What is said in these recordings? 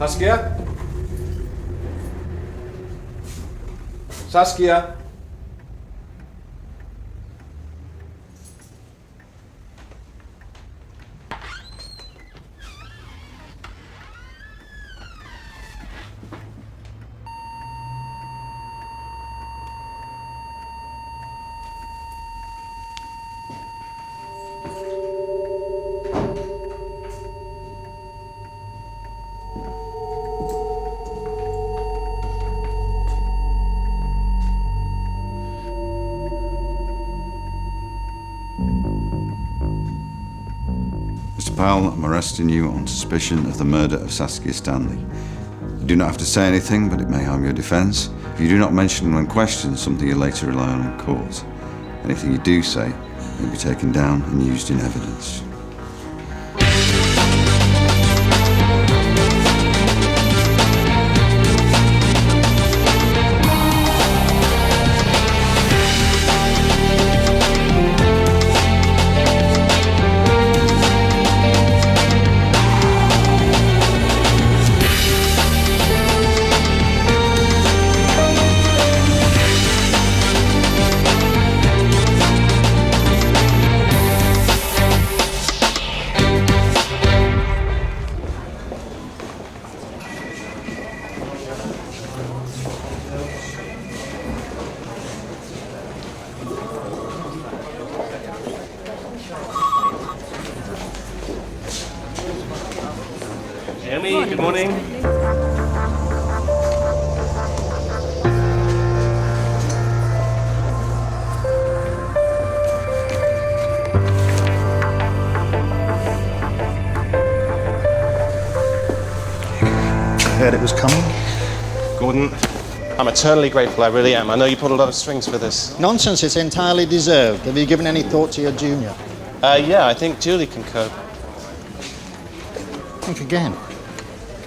Saskia? Saskia? Mr. Powell, I'm arresting you on suspicion of the murder of Saskia Stanley. You do not have to say anything, but it may harm your defence. If you do not mention when questioned something you later rely on in court, anything you do say may be taken down and used in evidence. Emmy, good morning. I heard it was coming. Gordon, I'm eternally grateful, I really am. I know you pulled a lot of strings for this. Nonsense, it's entirely deserved. Have you given any thought to your junior? Yeah, I think Julie can cope. Think again.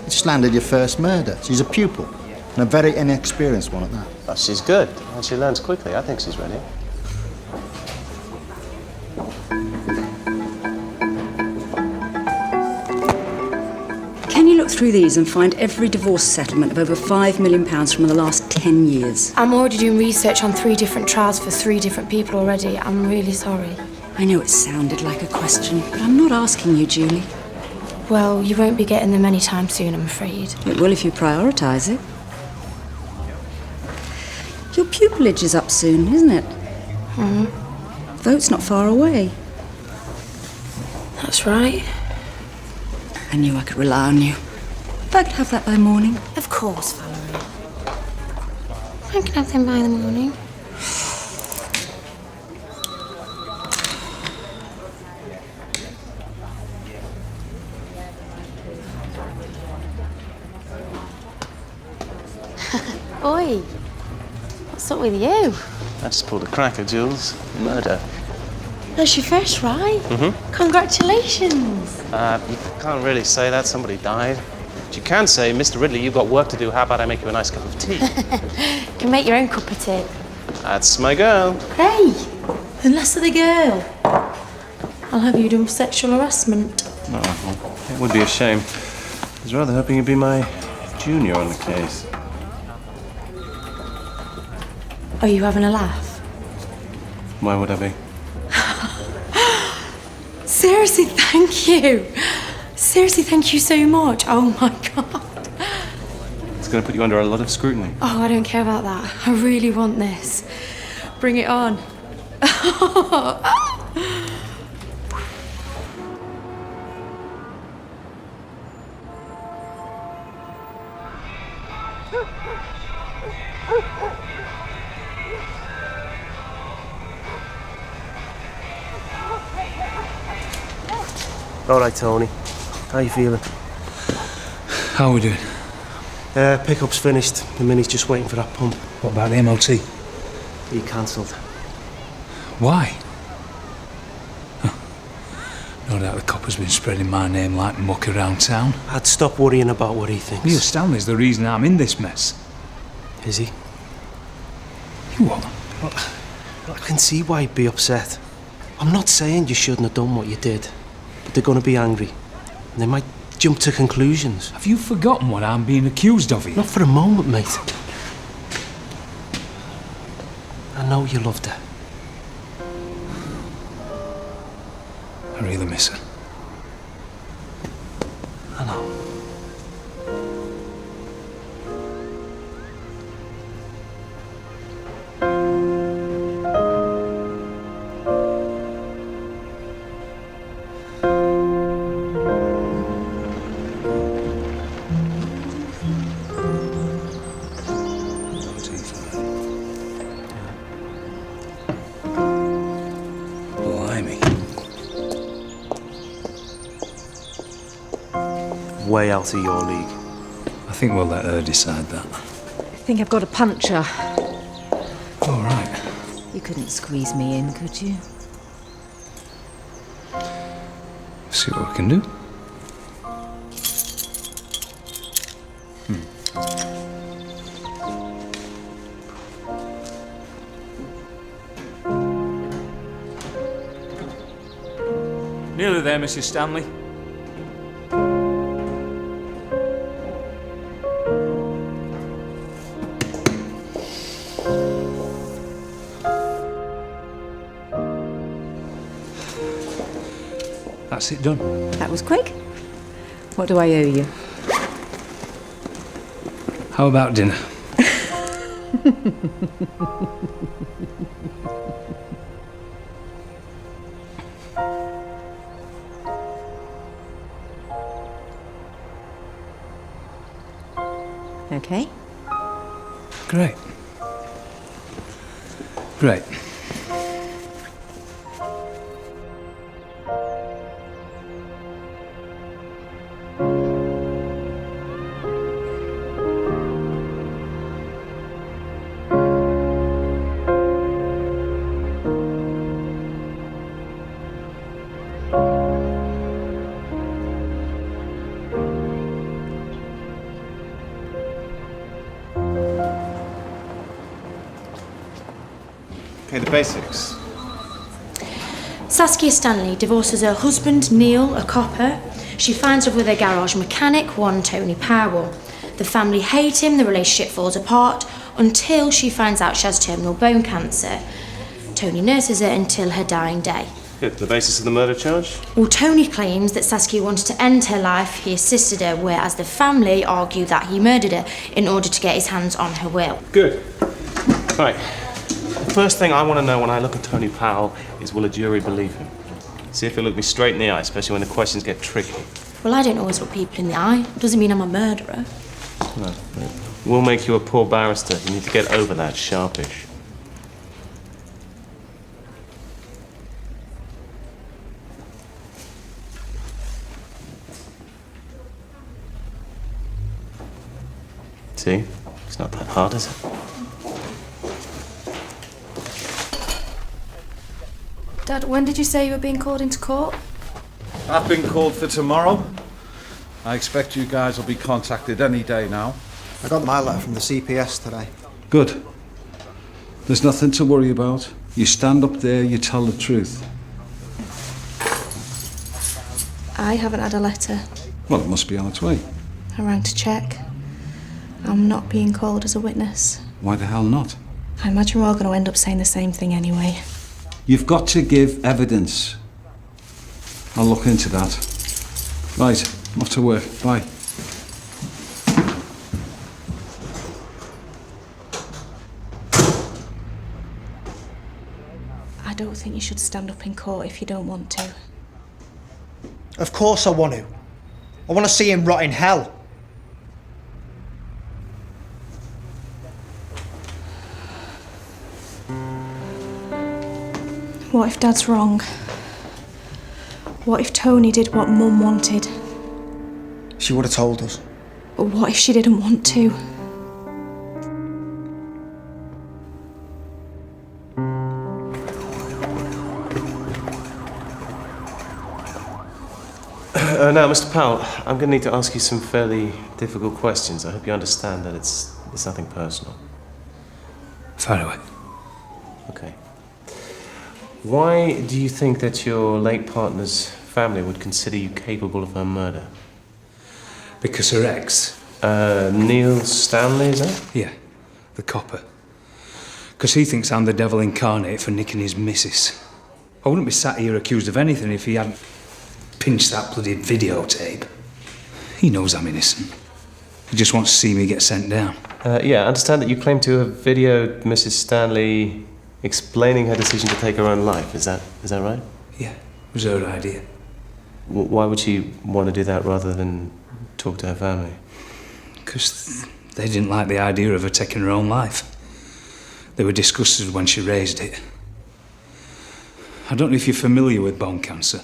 You just landed your first murder. She's a pupil, and a very inexperienced one at that. Oh, she's good, and she learns quickly. I think she's ready. Can you look through these and find every divorce settlement of over £5 million from the last 10 years? I'm already doing research on 3 different trials for 3 different people already. I'm really sorry. I know it sounded like a question, but I'm not asking you, Julie. Well, you won't be getting them anytime soon, I'm afraid. It will if you prioritise it. Your pupillage is up soon, isn't it? Vote's not far away. That's right. I knew I could rely on you. If I could have that by morning. Of course, Valerie. I can have them by the morning. Oi, what's up with you? I just pulled a cracker, Jules. Murder. That's your first, right? Congratulations. You can't really say that. Somebody died. But you can say, Mr. Ridley, you've got work to do. How about I make you a nice cup of tea? You can make your own cup of tea. That's my girl. Hey, unless of the girl. I'll have you done for sexual harassment. Oh, well, it would be a shame. I was rather hoping you'd be my junior on the case. Are you having a laugh? Why would I be? Seriously, thank you. Seriously, thank you so much. Oh my God. It's going to put you under a lot of scrutiny. Oh, I don't care about that. I really want this. Bring it on. All right, Tony. How you feeling? How are we doing? Pickup's finished. The Mini's just waiting for that pump. What about the MOT? He cancelled. Why? No doubt the copper's been spreading my name like muck around town. I'd stop worrying about what he thinks. Neil Stanley's the reason I'm in this mess. Is he? What? Well, I can see why he'd be upset. I'm not saying you shouldn't have done what you did, but they're going to be angry. And they might jump to conclusions. Have you forgotten what I'm being accused of here? Not for a moment, mate. I know you loved her. I really miss her. I know. Blimey. Way out of your league. I think we'll let her decide that. I think I've got a puncture. All right. You couldn't squeeze me in, could you? See what we can do. Nearly there, Mrs. Stanley. That's it done. That was quick. What do I owe you? How about dinner? Okay. Great. Great. Okay, the basics. Saskia Stanley divorces her husband, Neil, a copper. She finds love with her garage mechanic, one Tony Powell. The family hate him, the relationship falls apart until she finds out she has terminal bone cancer. Tony nurses her until her dying day. Good. The basis of the murder charge? Well, Tony claims that Saskia wanted to end her life, he assisted her, whereas the family argue that he murdered her in order to get his hands on her will. Good. Right. The first thing I want to know when I look at Tony Powell is, will a jury believe him? See if he'll look me straight in the eye, especially when the questions get tricky. Well, I don't always look people in the eye. Doesn't mean I'm a murderer. No, we'll make you a poor barrister. You need to get over that sharpish. See? It's not that hard, is it? Dad, when did you say you were being called into court? I've been called for tomorrow. I expect you guys will be contacted any day now. I got my letter from the CPS today. Good. There's nothing to worry about. You stand up there, you tell the truth. I haven't had a letter. Well, it must be on its way. I rang to check. I'm not being called as a witness. Why the hell not? I imagine we're all going to end up saying the same thing anyway. You've got to give evidence. I'll look into that. Right, I'm off to work. Bye. I don't think you should stand up in court if you don't want to. Of course I want to. I want to see him rot in hell. What if Dad's wrong? What if Tony did what Mum wanted? She would have told us. But what if she didn't want to? Now, Mr. Powell, I'm going to need to ask you some fairly difficult questions. I hope you understand that it's nothing personal. Far away. Okay. Why do you think that your late partner's family would consider you capable of her murder? Because her ex, Neil Stanley, is that? yeah, the copper. Because he thinks I'm the devil incarnate for nicking his missus. I wouldn't be sat here accused of anything if he hadn't pinched that bloody videotape. He knows I'm innocent. He just wants to see me get sent down. Yeah, I understand that you claim to have videoed Mrs. Stanley explaining her decision to take her own life. Is that right? Yeah, it was her idea. Why would she want to do that rather than talk to her family? Because they didn't like the idea of her taking her own life. They were disgusted when she raised it. I don't know if you're familiar with bone cancer.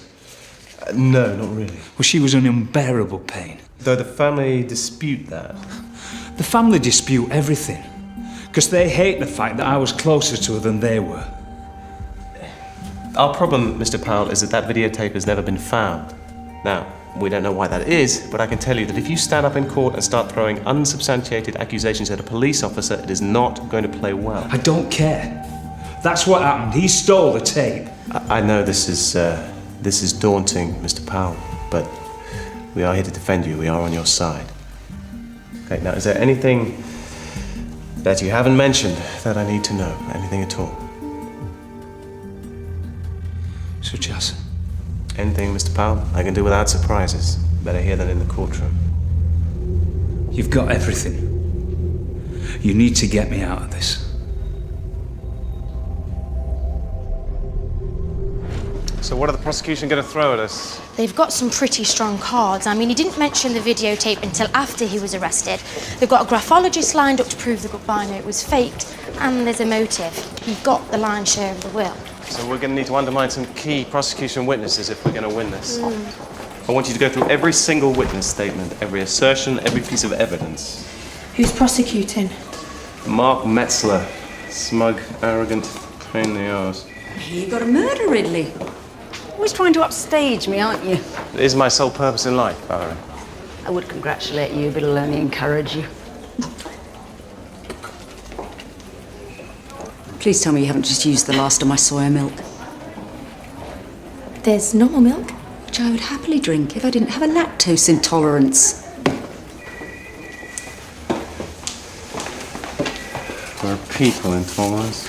No, not really. Well, she was in unbearable pain. Though the family dispute that. The family dispute everything. Because they hate the fact that I was closer to her than they were. Our problem, Mr. Powell, is that videotape has never been found. Now, we don't know why that is, but I can tell you that if you stand up in court and start throwing unsubstantiated accusations at a police officer, it is not going to play well. I don't care. That's what happened. He stole the tape. I know this is daunting, Mr. Powell, but we are here to defend you. We are on your side. Okay, now, is there anything that you haven't mentioned that I need to know? Anything at all? Such as? Anything, Mr. Powell? I can do without surprises. Better here than in the courtroom. You've got everything. You need to get me out of this. So what are the prosecution going to throw at us? They've got some pretty strong cards. I mean, he didn't mention the videotape until after he was arrested. They've got a graphologist lined up to prove the goodbye note was faked, and there's a motive. He got the lion's share of the will. So we're going to need to undermine some key prosecution witnesses if we're going to win this. I want you to go through every single witness statement, every assertion, every piece of evidence. Who's prosecuting? Mark Metzler, smug, arrogant, pain in the arse. You got a murder, Ridley. Always trying to upstage me, aren't you? It is my sole purpose in life, Valerie. I would congratulate you, but it'll only encourage you. Please tell me you haven't just used the last of my soya milk. There's normal milk. Which I would happily drink if I didn't have a lactose intolerance. There are people intolerance.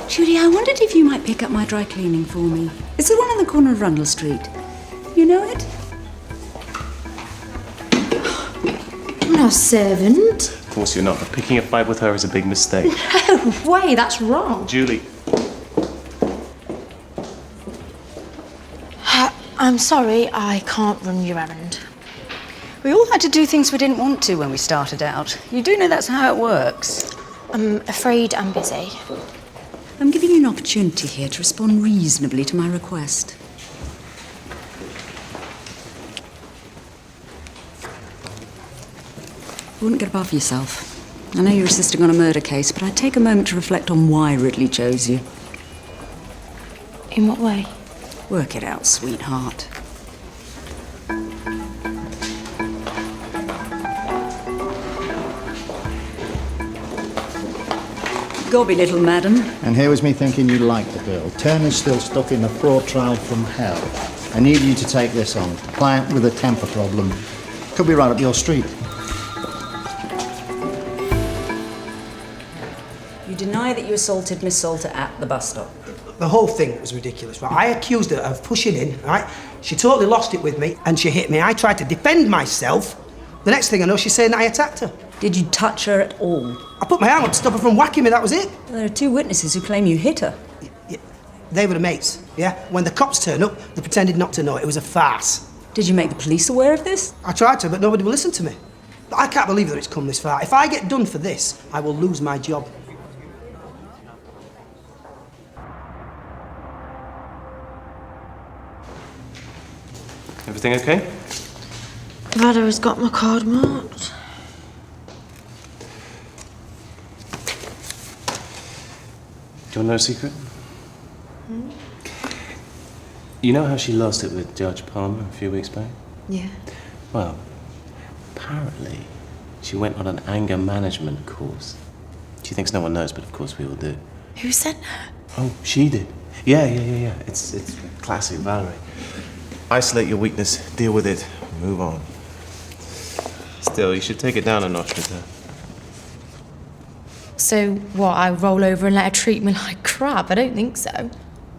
Judy, I wondered if you might pick up my dry cleaning for me. It's the one on the corner of Rundle Street. You know it? I'm not a servant. Of course you're not, but picking a fight with her is a big mistake. No way, that's wrong. Julie. I'm sorry, I can't run your errand. We all had to do things we didn't want to when we started out. You do know that's how it works. I'm afraid I'm busy. I'm giving you an opportunity here to respond reasonably to my request. You wouldn't get above yourself. I know you're assisting on a murder case, but I'd take a moment to reflect on why Ridley chose you. In what way? Work it out, sweetheart. Gobby, little madam. And here was me thinking you liked the girl. Turner's still stuck in the fraud trial from hell. I need you to take this on. Client with a temper problem. Could be right up your street. You deny that you assaulted Miss Salter at the bus stop. The whole thing was ridiculous, right? I accused her of pushing in, right? She totally lost it with me and she hit me. I tried to defend myself. The next thing I know, she's saying that I attacked her. Did you touch her at all? I put my arm up to stop her from whacking me, that was it. Well, there are two witnesses who claim you hit her. Yeah, they were the mates, yeah? When the cops turned up, they pretended not to know. It was a farce. Did you make the police aware of this? I tried to, but nobody will listen to me. But I can't believe that it's come this far. If I get done for this, I will lose my job. Everything okay? Vada has got my card marked. Do you want to know a secret? You know how she lost it with Judge Palmer a few weeks back? Yeah. Well, apparently she went on an anger management course. She thinks no one knows, but of course we all do. Who sent her? Oh, she did. Yeah. It's classic Valerie. Isolate your weakness, deal with it, move on. Still, you should take it down a notch with her. So, what, I roll over and let her treat me like crap? I don't think so.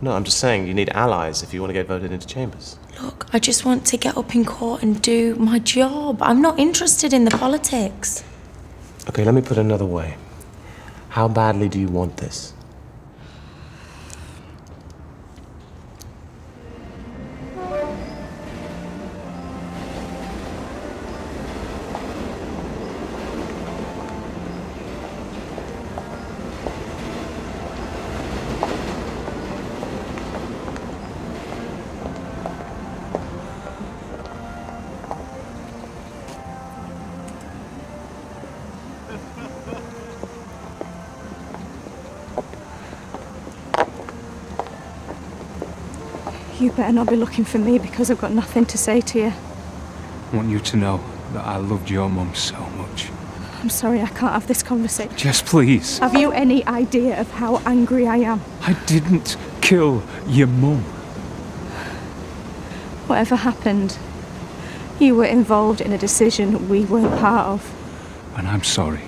No, I'm just saying you need allies if you want to get voted into chambers. Look, I just want to get up in court and do my job. I'm not interested in the politics. Okay, let me put it another way. How badly do you want this? You better not be looking for me because I've got nothing to say to you. I want you to know that I loved your mum so much. I'm sorry I can't have this conversation. Jess, please. Have you any idea of how angry I am? I didn't kill your mum. Whatever happened, you were involved in a decision we weren't part of. And I'm sorry.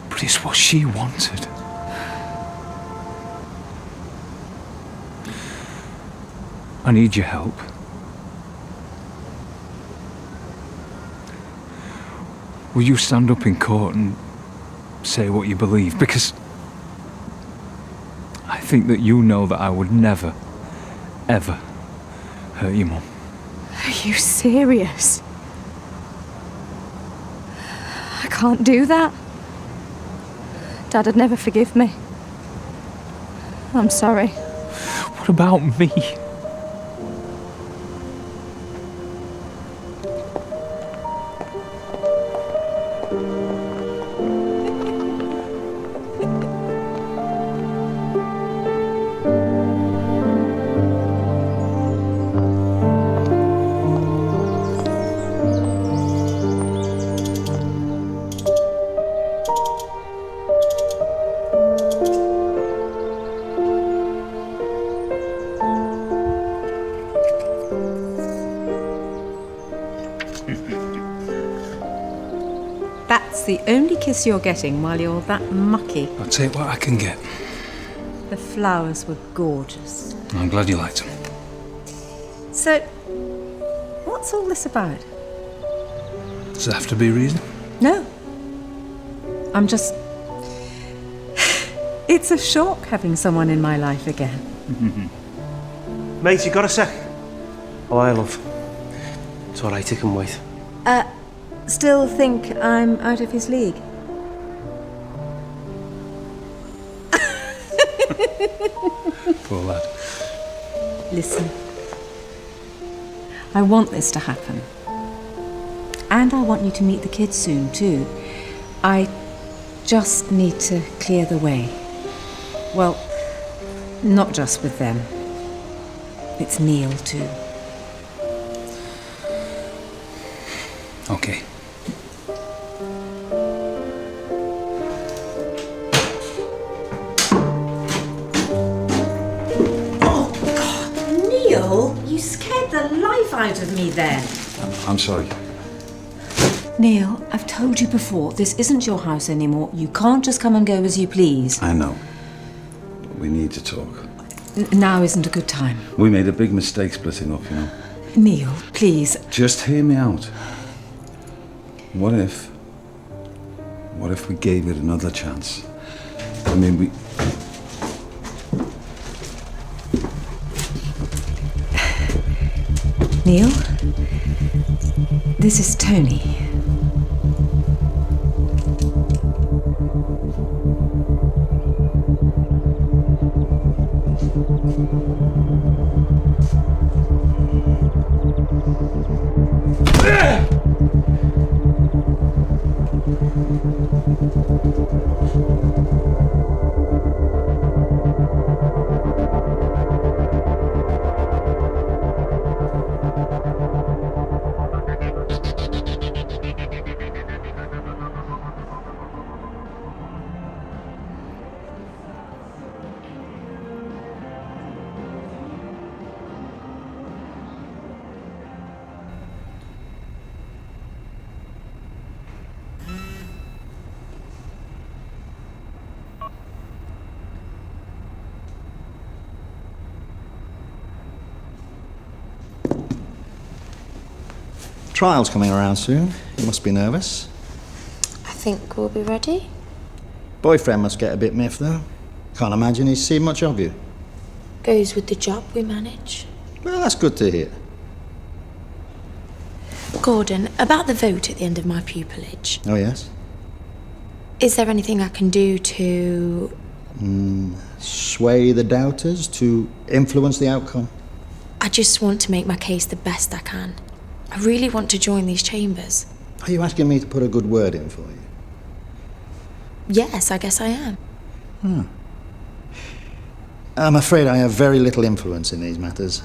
But it's what she wanted. I need your help. Will you stand up in court and say what you believe? Because I think that you know that I would never, ever hurt your mum. Are you serious? I can't do that. Dad'd never forgive me. I'm sorry. What about me? That's the only kiss you're getting while you're that mucky. I'll take what I can get. The flowers were gorgeous. I'm glad you liked them. So, what's all this about? Does there have to be a reason? No. I'm just... It's a shock having someone in my life again. Mate, you got a sec? Oh, I love. It's all right, he can wait. Still think I'm out of his league? Poor lad. Listen. I want this to happen. And I want you to meet the kids soon, too. I just need to clear the way. Well, not just with them. It's Neil, too. Okay. Neil, you scared the life out of me then. I'm sorry. Neil, I've told you before, this isn't your house anymore. You can't just come and go as you please. I know. But we need to talk. Now isn't a good time. We made a big mistake splitting up, you know. Neil, please. Just hear me out. What if we gave it another chance? I mean, we... Neil, this is Tony. trial's coming around soon. You must be nervous. I think we'll be ready. Boyfriend must get a bit miffed, though. Can't imagine he's seen much of you. Goes with the job we manage. Well, that's good to hear. Gordon, about the vote at the end of my pupillage. Oh, yes? Is there anything I can do to... Sway the doubters, to influence the outcome? I just want to make my case the best I can. I really want to join these chambers. Are you asking me to put a good word in for you? Yes, I guess I am. I'm afraid I have very little influence in these matters.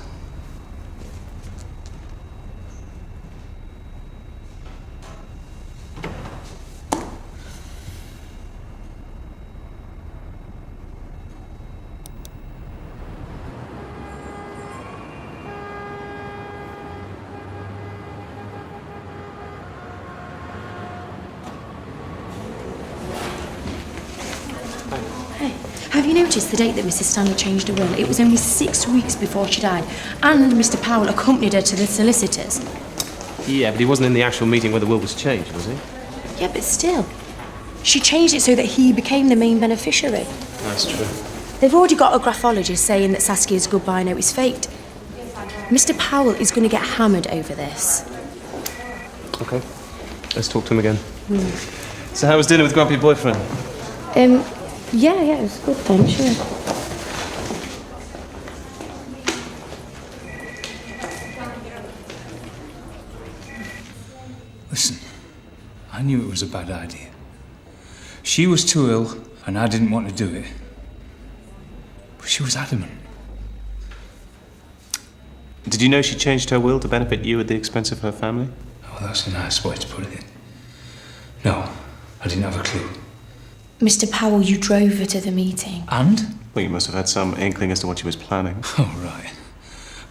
Have you noticed the date that Mrs. Stanley changed her will? It was only 6 weeks before she died, and Mr. Powell accompanied her to the solicitors. Yeah, but he wasn't in the actual meeting where the will was changed, was he? Yeah, but still. She changed it so that he became the main beneficiary. That's true. They've already got a graphologist saying that Saskia's goodbye note is faked. Mr. Powell is going to get hammered over this. Okay, let's talk to him again. So how was dinner with Grumpy Boyfriend? Yeah, it was good then, sure. Listen, I knew it was a bad idea. She was too ill, and I didn't want to do it. But she was adamant. Did you know she changed her will to benefit you at the expense of her family? Oh, that's a nice way to put it. No, I didn't have a clue. Mr. Powell, you drove her to the meeting. And? Well, you must have had some inkling as to what she was planning. Oh, right.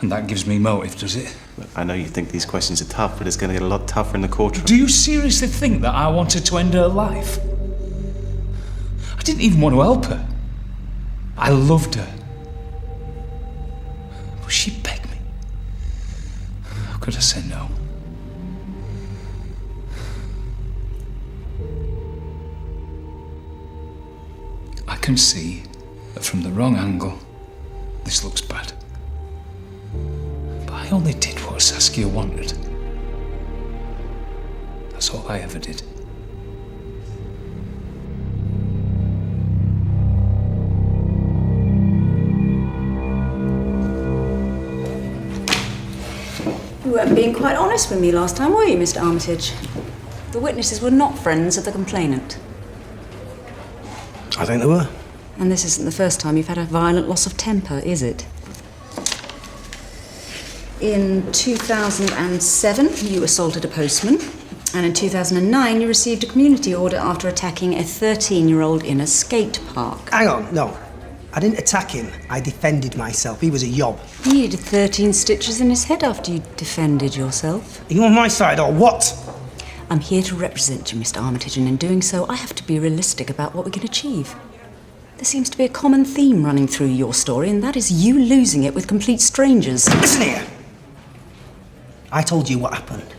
And that gives me motive, does it? Look, I know you think these questions are tough, but it's going to get a lot tougher in the courtroom. Do you seriously think that I wanted to end her life? I didn't even want to help her. I loved her. But she begged me. How could I say no? I can see that from the wrong angle, this looks bad. But I only did what Saskia wanted. That's all I ever did. You weren't being quite honest with me last time, were you, Mr. Armitage? The witnesses were not friends of the complainant. I think they were. And this isn't the first time you've had a violent loss of temper, is it? In 2007, you assaulted a postman. And in 2009, you received a community order after attacking a 13-year-old in a skate park. Hang on, no. I didn't attack him. I defended myself. He was a yob. He needed 13 stitches in his head after you defended yourself. Are you on my side or what? I'm here to represent you, Mr. Armitage, and in doing so, I have to be realistic about what we can achieve. There seems to be a common theme running through your story, and that is you losing it with complete strangers. Listen here. I told you what happened.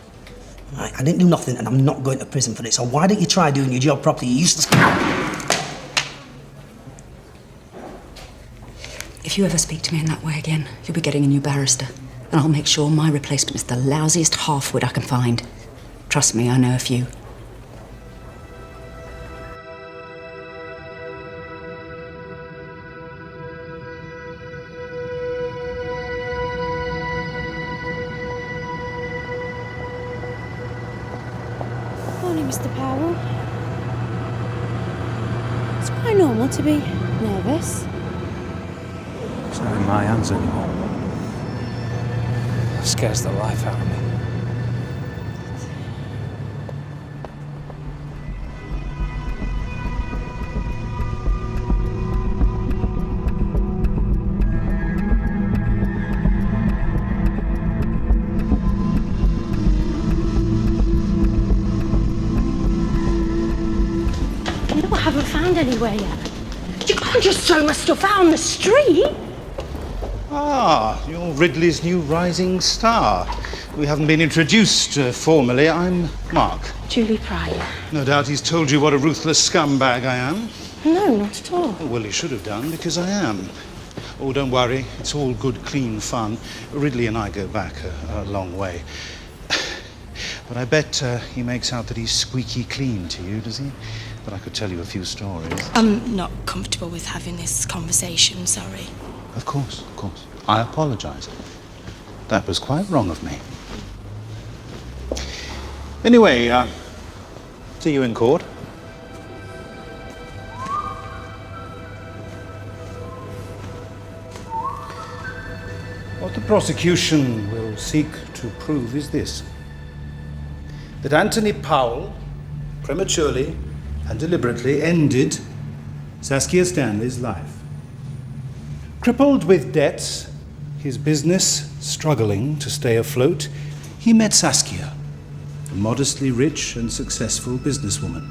Right, I didn't do nothing, and I'm not going to prison for it, so why don't you try doing your job properly, you useless cow? If you ever speak to me in that way again, you'll be getting a new barrister, and I'll make sure my replacement is the lousiest half-wit I can find. Trust me, I know a few. Morning, Mr. Powell. It's quite normal to be nervous. It's not in my hands anymore. It scares the life out of me. No, I haven't found anywhere yet. You can't just throw my stuff out on the street. Ah, you're Ridley's new rising star. We haven't been introduced formally. I'm Mark. Julie Pryor. No doubt he's told you what a ruthless scumbag I am. No, not at all. Oh, well, he should have done, because I am. Oh, don't worry. It's all good, clean fun. Ridley and I go back a long way. But I bet he makes out that he's squeaky clean to you, does he? But I could tell you a few stories. I'm not comfortable with having this conversation, sorry. Of course, of course. I apologise. That was quite wrong of me. Anyway, see you in court. What the prosecution will seek to prove is this: that Anthony Powell prematurely and deliberately ended Saskia Stanley's life. Crippled with debts, his business struggling to stay afloat, he met Saskia, a modestly rich and successful businesswoman.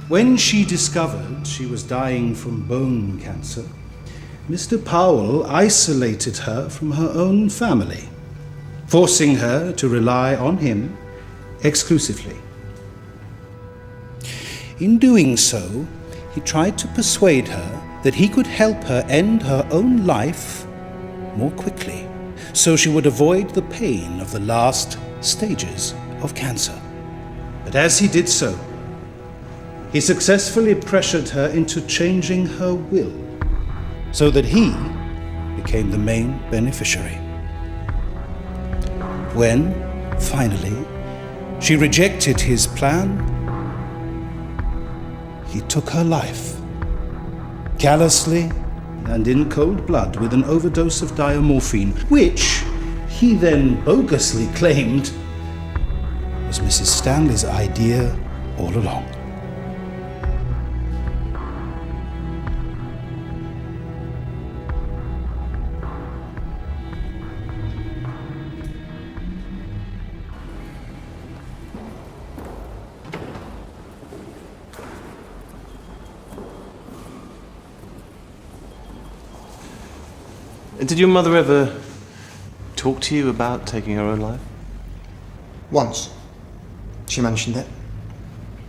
When she discovered she was dying from bone cancer, Mr. Powell isolated her from her own family, forcing her to rely on him exclusively. In doing so, he tried to persuade her that he could help her end her own life more quickly, so she would avoid the pain of the last stages of cancer. But as he did so, he successfully pressured her into changing her will, so that he became the main beneficiary. When, finally, she rejected his plan, he took her life, callously and in cold blood, with an overdose of diamorphine, which he then bogusly claimed was Mrs. Stanley's idea all along. Did your mother ever talk to you about taking her own life? Once. She mentioned it.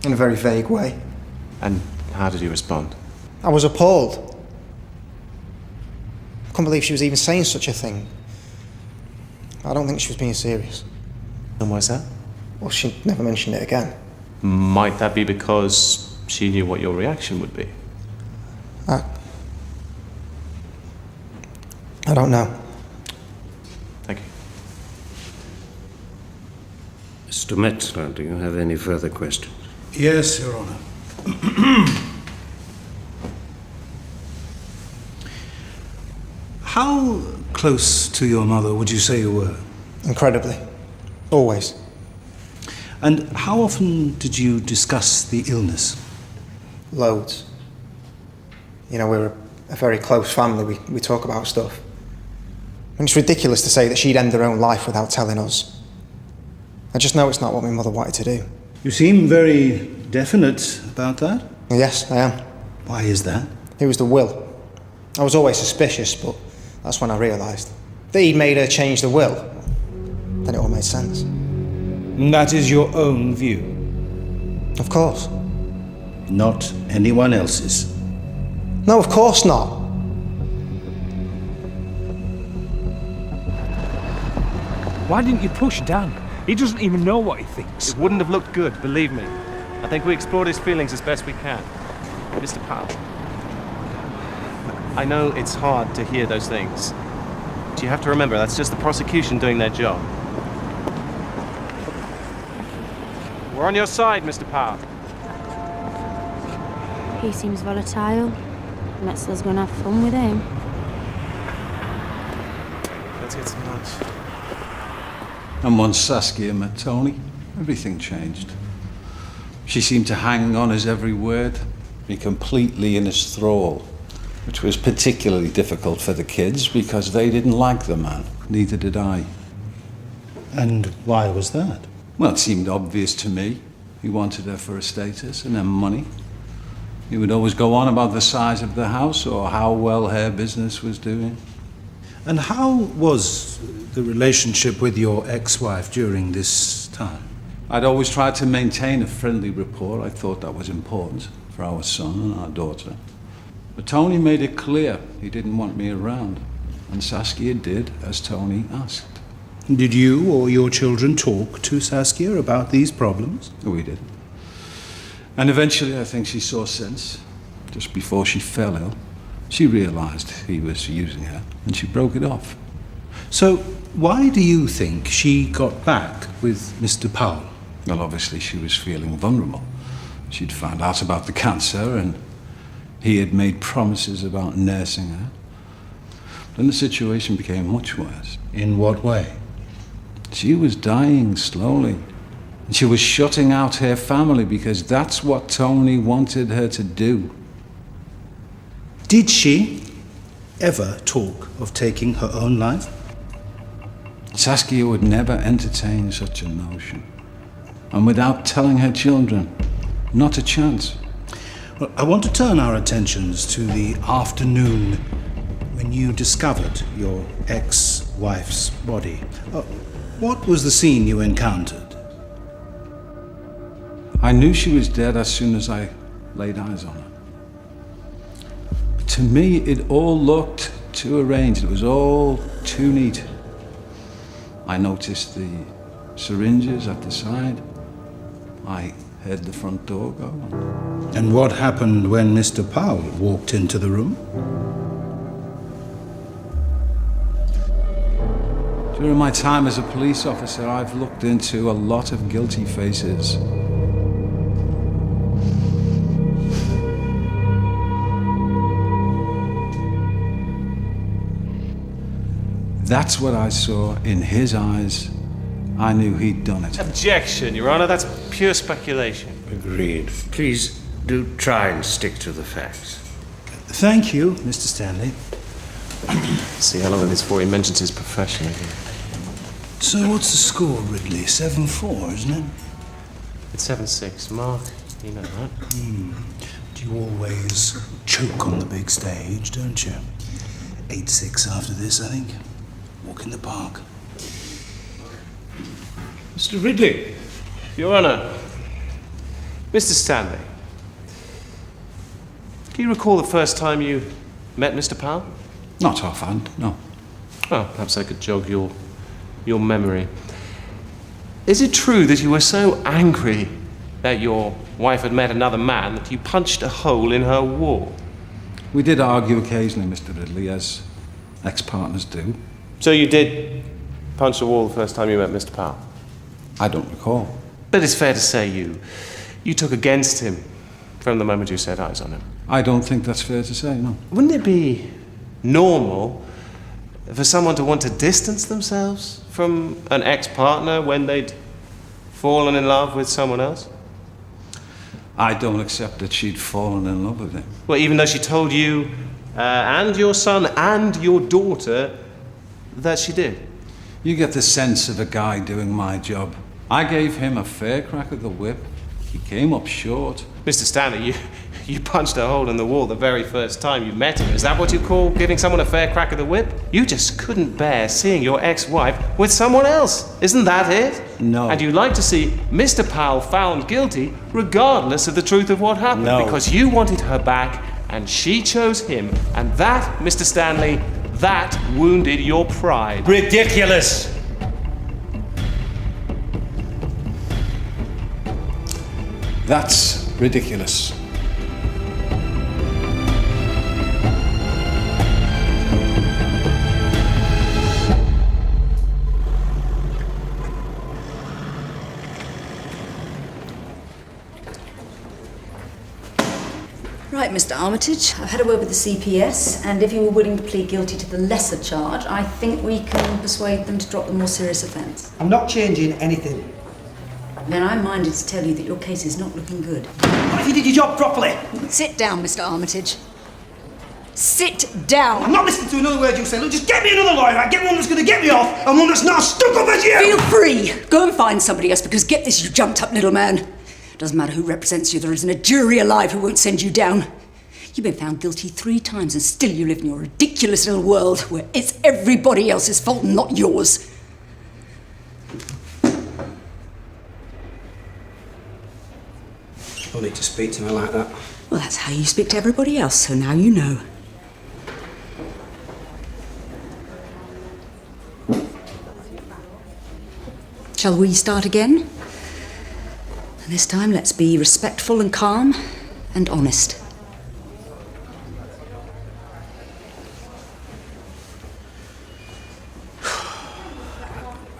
In a very vague way. And how did you respond? I was appalled. I couldn't believe she was even saying such a thing. I don't think she was being serious. And why's that? Well, she never mentioned it again. Might that be because she knew what your reaction would be? I don't know. Thank you. Mr. Metzler, do you have any further questions? Yes, Your Honour. How close to your mother would you say you were? Incredibly. Always. And how often did you discuss the illness? Loads. You know, we're a very close family. We talk about stuff. And it's ridiculous to say that she'd end her own life without telling us. I just know it's not what my mother wanted to do. You seem very definite about that. Yes, I am. Why is that? It was the will. I was always suspicious, but that's when I realised that he'd made her change the will. Then it all made sense. And that is your own view? Of course. Not anyone else's? No, of course not. Why didn't you push Dan? He doesn't even know what he thinks. It wouldn't have looked good, believe me. I think we explored his feelings as best we can. Mr. Powell, I know it's hard to hear those things. But you have to remember, that's just the prosecution doing their job. We're on your side, Mr. Powell. He seems volatile. Metzler's going to have fun with him. Let's get some lunch. And once Saskia met Tony, everything changed. She seemed to hang on his every word, be completely in his thrall, which was particularly difficult for the kids because they didn't like the man. Neither did I. And why was that? Well, it seemed obvious to me. He wanted her for her status and her money. He would always go on about the size of the house or how well her business was doing. And how was the relationship with your ex-wife during this time? I'd always tried to maintain a friendly rapport. I thought that was important for our son and our daughter. But Tony made it clear he didn't want me around, and Saskia did as Tony asked. Did you or your children talk to Saskia about these problems? We did. And eventually I think she saw sense. Just before she fell ill, she realized he was using her, and she broke it off. So why do you think she got back with Mr. Powell? Well, obviously she was feeling vulnerable. She'd found out about the cancer, and he had made promises about nursing her. Then the situation became much worse. In what way? She was dying slowly. And she was shutting out her family because that's what Tony wanted her to do. Did she ever talk of taking her own life? Saskia would never entertain such a notion. And without telling her children, not a chance. Well, I want to turn our attentions to the afternoon when you discovered your ex-wife's body. What was the scene you encountered? I knew she was dead as soon as I laid eyes on her. But to me, it all looked too arranged. It was all too neat. I noticed the syringes at the side. I heard the front door go. And what happened when Mr. Powell walked into the room? During my time as a police officer, I've looked into a lot of guilty faces. That's what I saw in his eyes. I knew he'd done it. Objection, Your Honor. That's pure speculation. Agreed. Please do try and stick to the facts. Thank you, Mr. Stanley. See how long it is before he mentions his profession again. So what's the score, Ridley? 7-4, isn't it? It's 7-6. Mark, you know that. You always choke on the big stage, don't you? 8-6 after this, I think. Walk in the park. Mr. Ridley. Your Honor. Mr. Stanley. Do you recall the first time you met Mr. Powell? Not offhand, no. Oh, perhaps I could jog your memory. Is it true that you were so angry that your wife had met another man that you punched a hole in her wall? We did argue occasionally, Mr. Ridley, as ex-partners do. So you did punch the wall the first time you met Mr. Powell? I don't recall. But it's fair to say you took against him from the moment you set eyes on him. I don't think that's fair to say, no. Wouldn't it be normal for someone to want to distance themselves from an ex-partner when they'd fallen in love with someone else? I don't accept that she'd fallen in love with him. Well, even though she told you and your son and your daughter that she did. You get the sense of a guy doing my job. I gave him a fair crack of the whip. He came up short. Mr. Stanley, you punched a hole in the wall the very first time you met him. Is that what you call giving someone a fair crack of the whip? You just couldn't bear seeing your ex-wife with someone else. Isn't that it? No. And you'd like to see Mr. Powell found guilty regardless of the truth of what happened. No. Because you wanted her back and she chose him. And that, Mr. Stanley, that wounded your pride. Ridiculous! That's ridiculous. Right, Mr. Armitage, I've had a word with the CPS, and if you were willing to plead guilty to the lesser charge, I think we can persuade them to drop the more serious offence. I'm not changing anything. Then I'm minded to tell you that your case is not looking good. What if you did your job properly? Sit down, Mr. Armitage. Sit down! I'm not listening to another word you say. Look, just get me another lawyer. Right? Get one that's going to get me off and one that's not stuck up as you! Feel free! Go and find somebody else, because get this, you jumped up little man. Doesn't matter who represents you, there isn't a jury alive who won't send you down. You've been found guilty 3 times and still you live in your ridiculous little world where it's everybody else's fault and not yours. don't need to speak to me like that. Well, that's how you speak to everybody else, so now you know. Shall we start again? And this time, let's be respectful and calm and honest.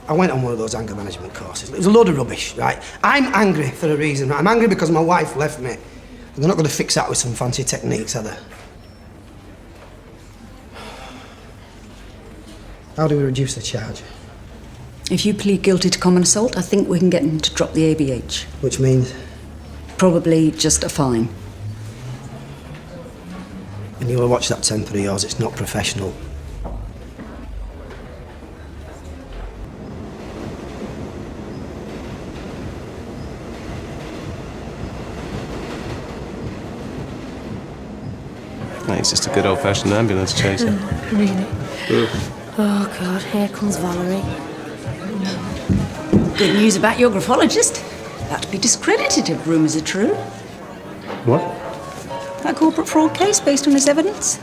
I went on one of those anger management courses. It was a load of rubbish, right? I'm angry for a reason, right? I'm angry because my wife left me. And they're not going to fix that with some fancy techniques, are they? How do we reduce the charge? If you plead guilty to common assault, I think we can get him to drop the ABH. Which means? Probably just a fine. And you'll watch that temper of yours, it's not professional. It's just a good old-fashioned ambulance chaser. Really? Oh, God, here comes Valerie. Good news about your graphologist. About to be discredited if rumours are true. What? That corporate fraud case based on his evidence.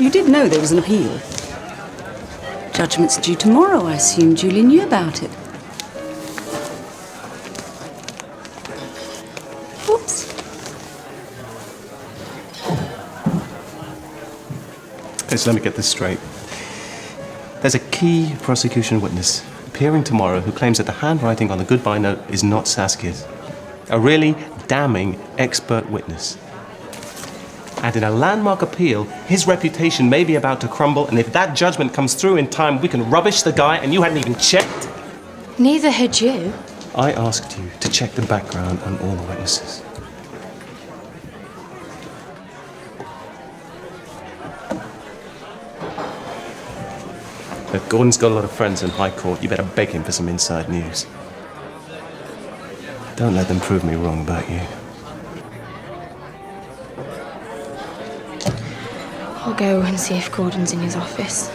You did know there was an appeal. Judgment's due tomorrow. I assume Julie knew about it. Whoops. Okay, so let me get this straight. There's a key prosecution witness appearing tomorrow who claims that the handwriting on the goodbye note is not Saskia's. A really damning expert witness. And in a landmark appeal, his reputation may be about to crumble, and if that judgment comes through in time, we can rubbish the guy, and you hadn't even checked. Neither had you. I asked you to check the background on all the witnesses. If Gordon's got a lot of friends in High Court, you better beg him for some inside news. Don't let them prove me wrong about you. I'll go and see if Gordon's in his office.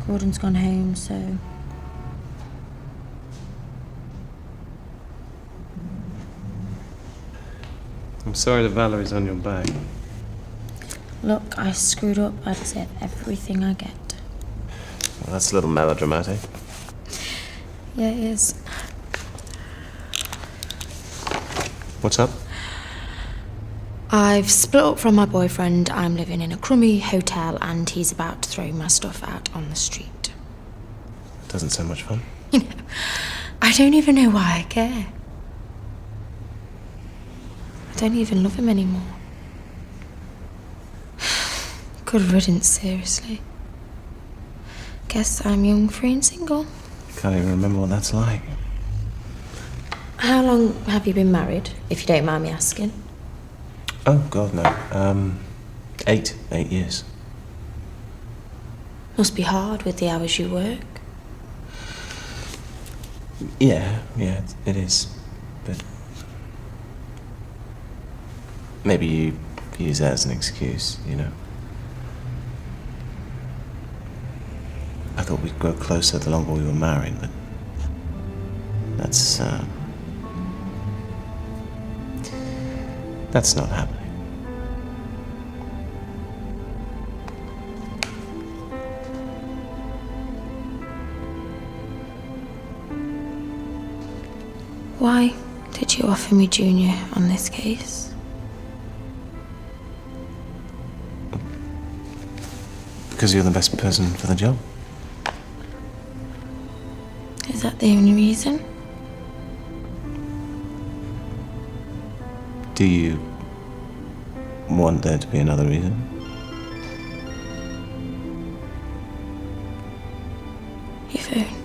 Gordon's gone home, so... I'm sorry that Valerie's on your back. Look, I screwed up. I deserve everything I get. Well, that's a little melodramatic. Yeah, it is. What's up? I've split up from my boyfriend. I'm living in a crummy hotel and he's about to throw my stuff out on the street. Doesn't sound much fun. You know, I don't even know why I care. I don't even love him anymore. Good riddance, seriously. Guess I'm young, free and single. Can't even remember what that's like. How long have you been married, if you don't mind me asking? Oh, God, no. 8 years. Must be hard with the hours you work. Yeah, it is. But maybe you use that as an excuse, you know. I thought we'd grow closer the longer we were married, but that's not happening. Why did you offer me Junior on this case? Because you're the best person for the job. Is that the only reason? Do you want there to be another reason? Your phone.